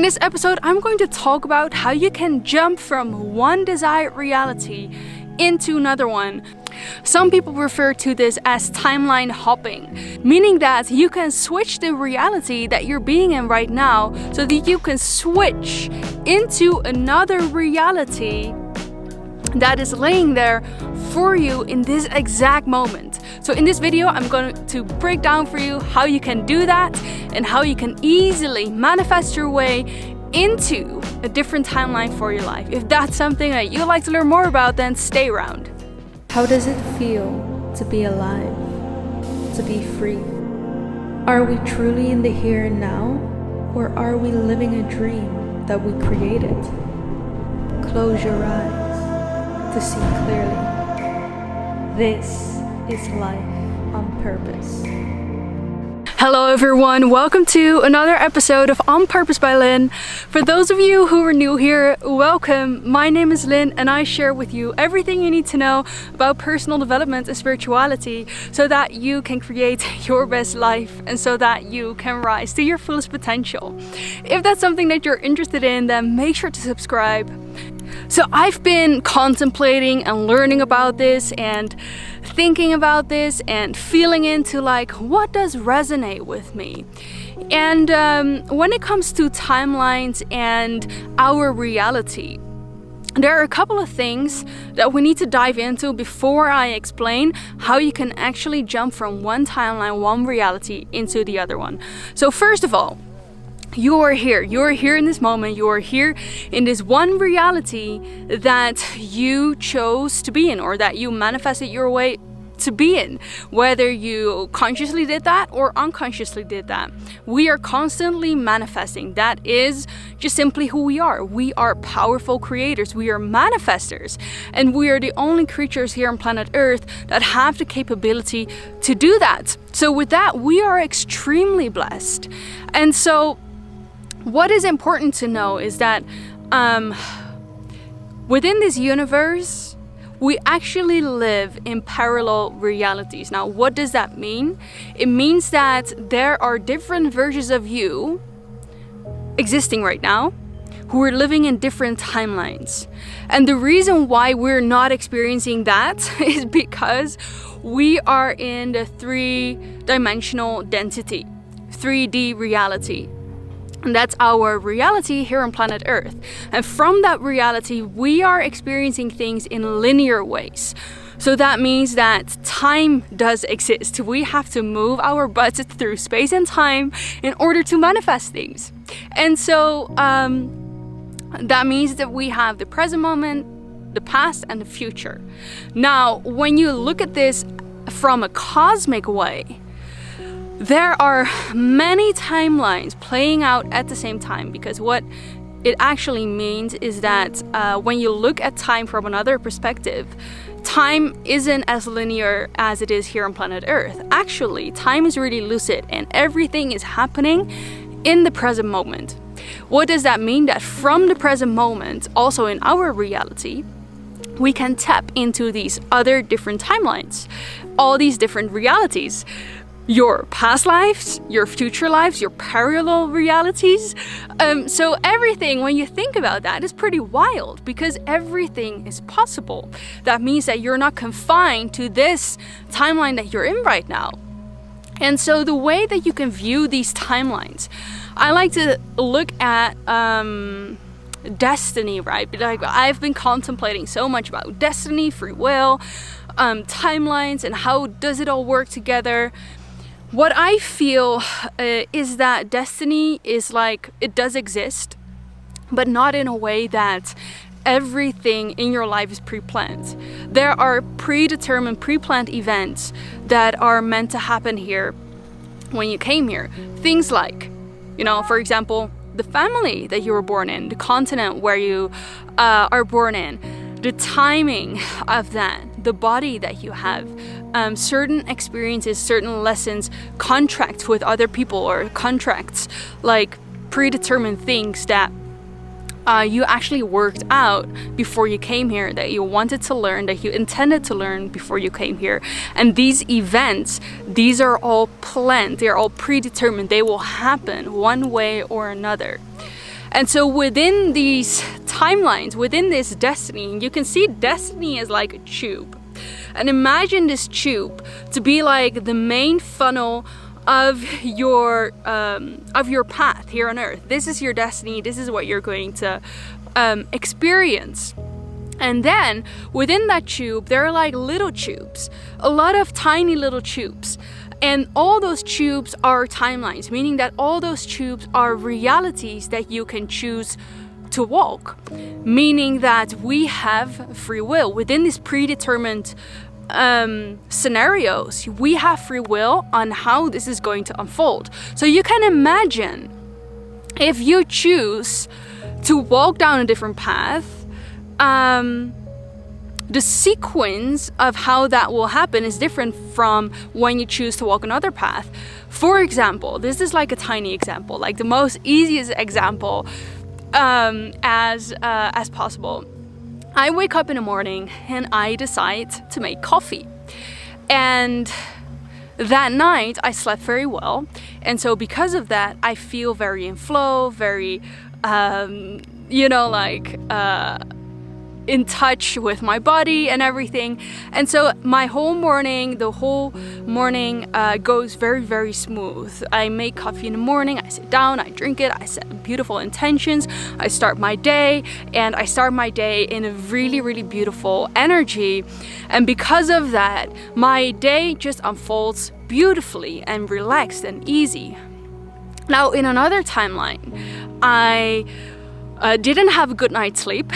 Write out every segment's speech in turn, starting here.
this episode, I'm going to talk about how you can jump from one desired reality into another one. Some people refer to this as timeline hopping, meaning that you can switch the reality that you're being in right now so that you can switch into another reality that is laying there for you in this exact moment. So in this video, I'm going to break down for you how you can do that and how you can easily manifest your way into a different timeline for your life. If that's something that you'd like to learn more about, then stay around. How does it feel to be alive, to be free? Are we truly in the here and now, or are we living a dream that we created? Close your eyes to see clearly. This is life on purpose. Hello everyone, welcome to another episode of On Purpose by Lynn. For those of you who are new here, welcome. My name is Lynn and I share with you everything you need to know about personal development and spirituality so that you can create your best life and so that you can rise to your fullest potential. If that's something that you're interested in, then make sure to subscribe. So I've been contemplating and learning about this and thinking about this and feeling into like what does resonate with me. And when it comes to timelines and our reality, there are a couple of things that we need to dive into before I explain how you can actually jump from one timeline, one reality into the other one. So first of all, you are here in this moment, you are here in this one reality that you chose to be in or that you manifested your way to be in, whether you consciously did that or unconsciously did that. We are constantly manifesting. That is just simply who we are. We are powerful creators. We are manifestors. And we are the only creatures here on planet Earth that have the capability to do that. So with that, we are extremely blessed. And so what is important to know is that within this universe, we actually live in parallel realities. Now, what does that mean? It means that there are different versions of you existing right now who are living in different timelines. And the reason why we're not experiencing that is because we are in the three-dimensional density, 3D reality. And that's our reality here on planet Earth. And from that reality, we are experiencing things in linear ways. So that means that time does exist. We have to move our butts through space and time in order to manifest things. And so that means that we have the present moment, the past, and the future. Now, when you look at this from a cosmic way, there are many timelines playing out at the same time, because what it actually means is that when you look at time from another perspective, time isn't as linear as it is here on planet Earth. Actually, time is really lucid and everything is happening in the present moment. What does that mean? That from the present moment, also in our reality, we can tap into these other different timelines, all these different realities. Your past lives, your future lives, your parallel realities. So everything, when you think about that, is pretty wild because everything is possible. That means that you're not confined to this timeline that you're in right now. And so the way that you can view these timelines, I like to look at destiny, right? Like I've been contemplating so much about destiny, free will, timelines, and how does it all work together. What I feel is that destiny is like, it does exist, but not in a way that everything in your life is pre-planned. There are predetermined, pre-planned events that are meant to happen here when you came here. Things like, for example, the family that you were born in, the continent where you are born in, the timing of that, the body that you have, certain experiences, certain lessons, contracts with other people, or contracts like predetermined things that you actually worked out before you came here, that you wanted to learn, that you intended to learn before you came here. And these events, these are all planned, they're all predetermined, they will happen one way or another. And so within these timelines, within this destiny, you can see destiny as like a tube. And imagine this tube to be like the main funnel of your path here on earth. This is your destiny. This is what you're going to experience. And then within that tube, there are like little tubes, a lot of tiny little tubes. And all those tubes are timelines, meaning that all those tubes are realities that you can choose to walk, meaning that we have free will within these predetermined scenarios. We have free will on how this is going to unfold. So you can imagine if you choose to walk down a different path, the sequence of how that will happen is different from when you choose to walk another path. For example, this is like a tiny example, like the most easiest example as possible. I wake up in the morning and I decide to make coffee. And that night I slept very well. And so because of that, I feel very in flow, very, in touch with my body and everything. And so the whole morning goes very, very smooth. I make coffee in the morning, I sit down, I drink it, I set beautiful intentions, I start my day, and I start my day in a really, really beautiful energy. And because of that, my day just unfolds beautifully and relaxed and easy. Now, in another timeline, I didn't have a good night's sleep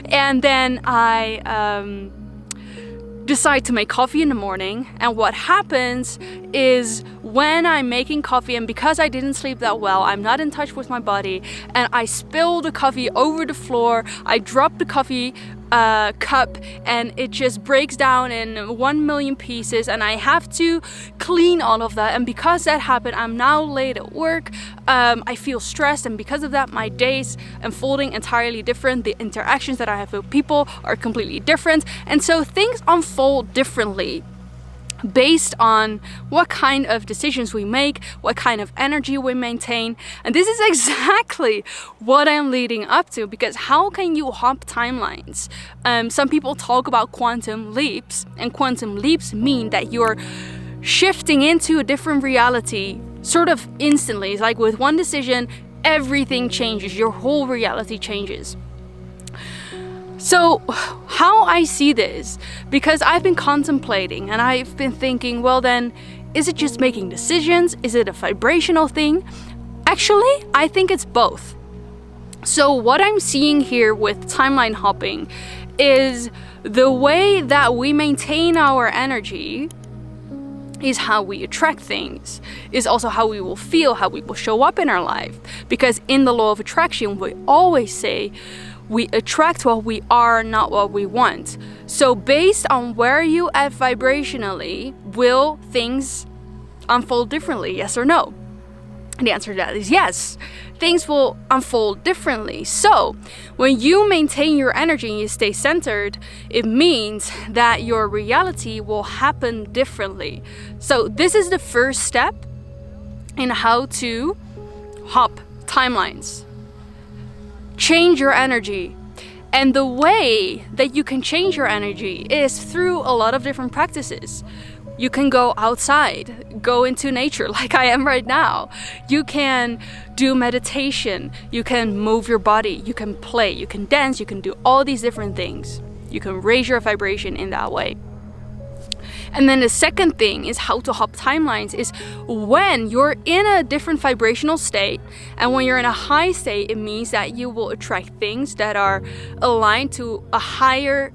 and then I decide to make coffee in the morning, and what happens is when I'm making coffee, and because I didn't sleep that well, I'm not in touch with my body, and I spill the coffee over the floor. I drop the coffee cup and it just breaks down in 1 million pieces, and I have to clean all of that. And because that happened, I'm now late at work. I feel stressed, and because of that, my day's unfolding entirely different. The interactions that I have with people are completely different, and so things unfold differently based on what kind of decisions we make, what kind of energy we maintain. And this is exactly what I'm leading up to, because how can you hop timelines? Some people talk about quantum leaps, and quantum leaps mean that you're shifting into a different reality sort of instantly. It's like with one decision, everything changes, your whole reality changes. So how I see this, because I've been contemplating and I've been thinking, well then, is it just making decisions? Is it a vibrational thing? Actually, I think it's both. So what I'm seeing here with timeline hopping is the way that we maintain our energy is how we attract things, is also how we will feel, how we will show up in our life. Because in the law of attraction, we always say, we attract what we are, not what we want. So based on where you at vibrationally, will things unfold differently, yes or no? And the answer to that is yes. Things will unfold differently. So when you maintain your energy and you stay centered, it means that your reality will happen differently. So this is the first step in how to hop timelines. Change your energy. And the way that you can change your energy is through a lot of different practices. You can go outside, go into nature like I am right now. You can do meditation, you can move your body, you can play, you can dance, you can do all these different things. You can raise your vibration in that way. And then the second thing is how to hop timelines is when you're in a different vibrational state, and when you're in a high state, it means that you will attract things that are aligned to a higher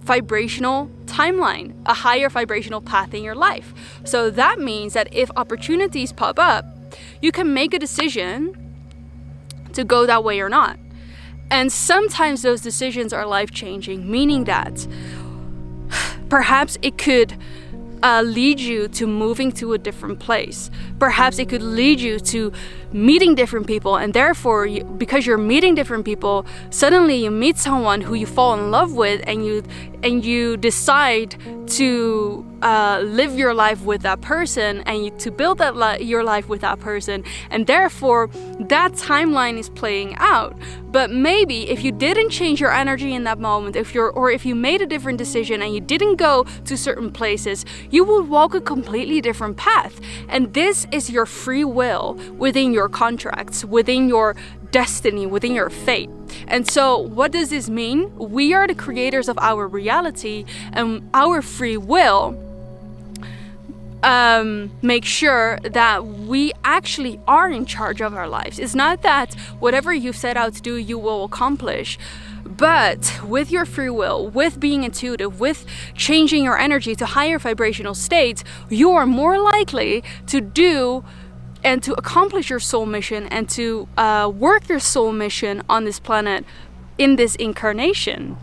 vibrational timeline, a higher vibrational path in your life. So that means that if opportunities pop up, you can make a decision to go that way or not. And sometimes those decisions are life-changing, meaning that perhaps it could lead you to moving to a different place. Perhaps it could lead you to meeting different people, and therefore, because you're meeting different people, suddenly you meet someone who you fall in love with, and and you decide to live your life with that person, and to build that your life with that person, and therefore that timeline is playing out. But maybe if you didn't change your energy in that moment, if you made a different decision and you didn't go to certain places, you will walk a completely different path. And this is your free will within your contracts, within your destiny, within your fate. And so what does this mean? We are the creators of our reality, and our free will make sure that we actually are in charge of our lives. It's not that whatever you've set out to do, you will accomplish. But with your free will, with being intuitive, with changing your energy to higher vibrational states, you are more likely to do and to accomplish your soul mission, and to work your soul mission on this planet in this incarnation.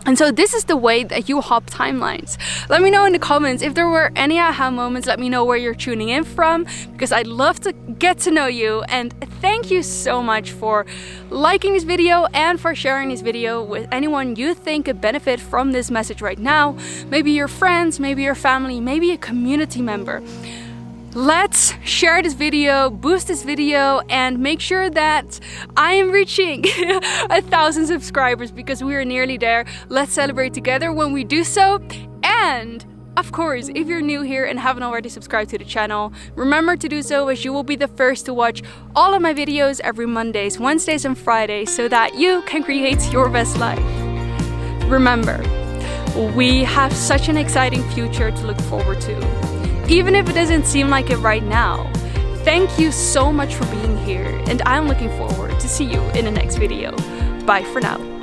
And so this is the way that you hop timelines. Let me know in the comments if there were any aha moments. Let me know where you're tuning in from, because I'd love to get to know you. And thank you so much for liking this video and for sharing this video with anyone you think could benefit from this message right now. Maybe your friends, maybe your family, maybe a community member. Let's share this video, boost this video, and make sure that I am reaching 1,000 subscribers, because we are nearly there. Let's celebrate together when we do so. And of course, if you're new here and haven't already subscribed to the channel, remember to do so, as you will be the first to watch all of my videos every Mondays, Wednesdays, and Fridays, so that you can create your best life. Remember, we have such an exciting future to look forward to. Even if it doesn't seem like it right now. Thank you so much for being here, and I'm looking forward to see you in the next video. Bye for now.